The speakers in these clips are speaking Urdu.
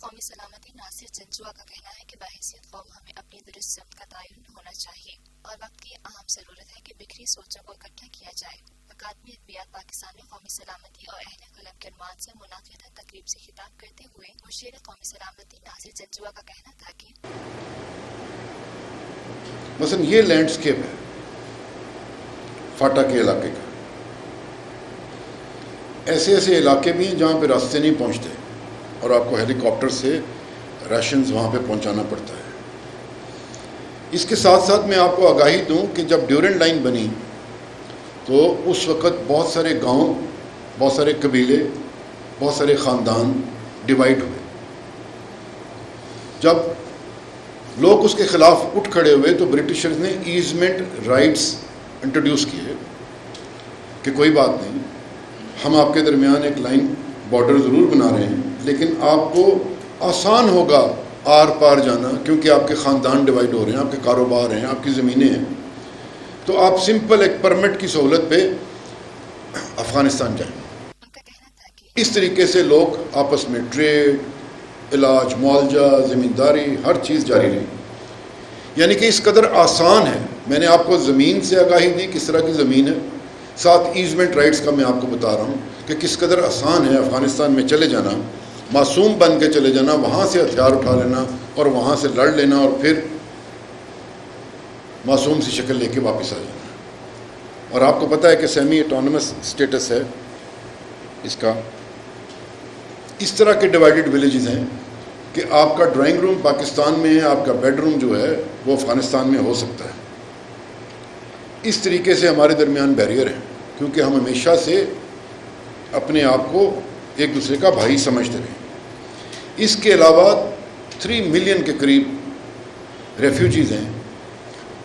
قومی سلامتی ناصرجنجوعہ کا کہنا ہے کہ بحیثیت قوم ہمیں اپنی درست کا تعین ہونا چاہیے اور وقت کی اہم ضرورت ہے کہ بکھری سوچوں کو اکٹھا کیا جائے۔ اکادمی ادبیات پاکستان میں قومی سلامتی اور اہل قلم کے عنوان سے منعقدہ تقریب سے خطاب کرتے ہوئے مشیرقومی سلامتی ناصرجنجوعہ کا کہنا تھا کہ مثلا یہ لینڈسکیپ ہے فاٹا کے علاقے کا، ایسے ایسے علاقے بھی ہیں جہاں پہ راستے نہیں پہنچتے اور آپ کو ہیلی کاپٹر سے ریشنز وہاں پہ پہنچانا پڑتا ہے۔ اس کے ساتھ ساتھ میں آپ کو آگاہی دوں کہ جب ڈیورنٹ لائن بنی تو اس وقت بہت سارے گاؤں، بہت سارے قبیلے، بہت سارے خاندان ڈیوائیڈ ہوئے۔ جب لوگ اس کے خلاف اٹھ کھڑے ہوئے تو برٹشرز نے ایزمنٹ رائٹس انٹروڈیوس کیے کہ کوئی بات نہیں، ہم آپ کے درمیان ایک لائن بارڈر ضرور بنا رہے ہیں لیکن آپ کو آسان ہوگا آر پار جانا کیونکہ آپ کے خاندان ڈیوائیڈ ہو رہے ہیں، آپ کے کاروبار ہیں، آپ کی زمینیں ہیں، تو آپ سمپل ایک پرمٹ کی سہولت پہ افغانستان جائیں۔ اس طریقے سے لوگ آپس میں ٹریڈ، علاج، معالجہ، زمینداری، ہر چیز جاری رہی، یعنی کہ اس قدر آسان ہے۔ میں نے آپ کو زمین سے آگاہی دی کس طرح کی زمین ہے، ساتھ ایزمنٹ رائٹس کا میں آپ کو بتا رہا ہوں کہ کس قدر آسان ہے افغانستان میں چلے جانا، معصوم بن کے چلے جانا، وہاں سے ہتھیار اٹھا لینا اور وہاں سے لڑ لینا اور پھر معصوم سی شکل لے کے واپس آ جانا۔ اور آپ کو پتہ ہے کہ سیمی اٹانومس اسٹیٹس ہے اس کا۔ اس طرح کے ڈیوائیڈڈ ولیجز ہیں کہ آپ کا ڈرائنگ روم پاکستان میں ہے، آپ کا بیڈ روم جو ہے وہ افغانستان میں ہو سکتا ہے۔ اس طریقے سے ہمارے درمیان بیریئر ہے کیونکہ ہم ہمیشہ سے اپنے آپ کو ایک دوسرے کا بھائی سمجھتے رہے۔ اس کے علاوہ 3 ملین کے قریب ریفیوجیز ہیں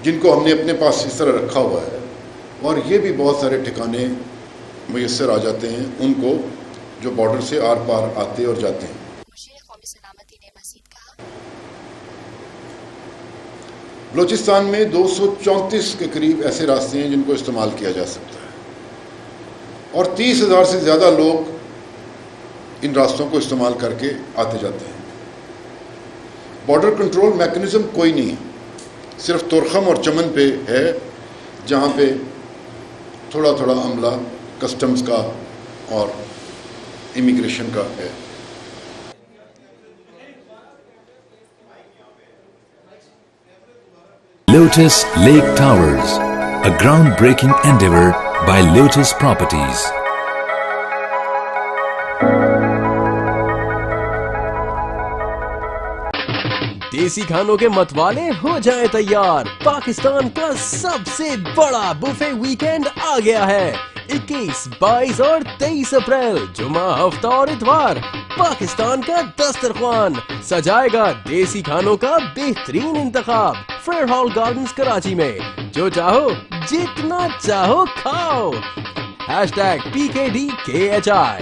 جن کو ہم نے اپنے پاس اس طرح رکھا ہوا ہے، اور یہ بھی بہت سارے ٹھکانے میسر آ جاتے ہیں ان کو جو بارڈر سے آر پار آتے اور جاتے ہیں۔ مشیرقومی سلامتی نے مزید کہا بلوچستان میں 234 کے قریب ایسے راستے ہیں جن کو استعمال کیا جا سکتا ہے اور 30,000 سے زیادہ لوگ ان راستوں کو استعمال کر کے آتے جاتے ہیں۔ بارڈر کنٹرول میکنزم کوئی نہیں ہے، صرف تورخم اور چمن پہ ہے جہاں پہ تھوڑا تھوڑا عملہ کسٹمز کا اور امیگریشن کا ہے۔ Lotus Lake Towers, a groundbreaking endeavor by Lotus Properties. دیسی کھانوں کے متوالے ہو جائیں تیار، پاکستان کا سب سے بڑا بوفے ویکینڈ آ گیا ہے۔ 21، 22 اور 23 اپریل جمعہ، ہفتہ اور اتوار پاکستان کا دسترخوان سجائے گا دیسی کھانوں کا بہترین انتخاب فیئر ہال گارڈنز کراچی میں۔ جو چاہو جتنا چاہو کھاؤ۔ #PKDKHI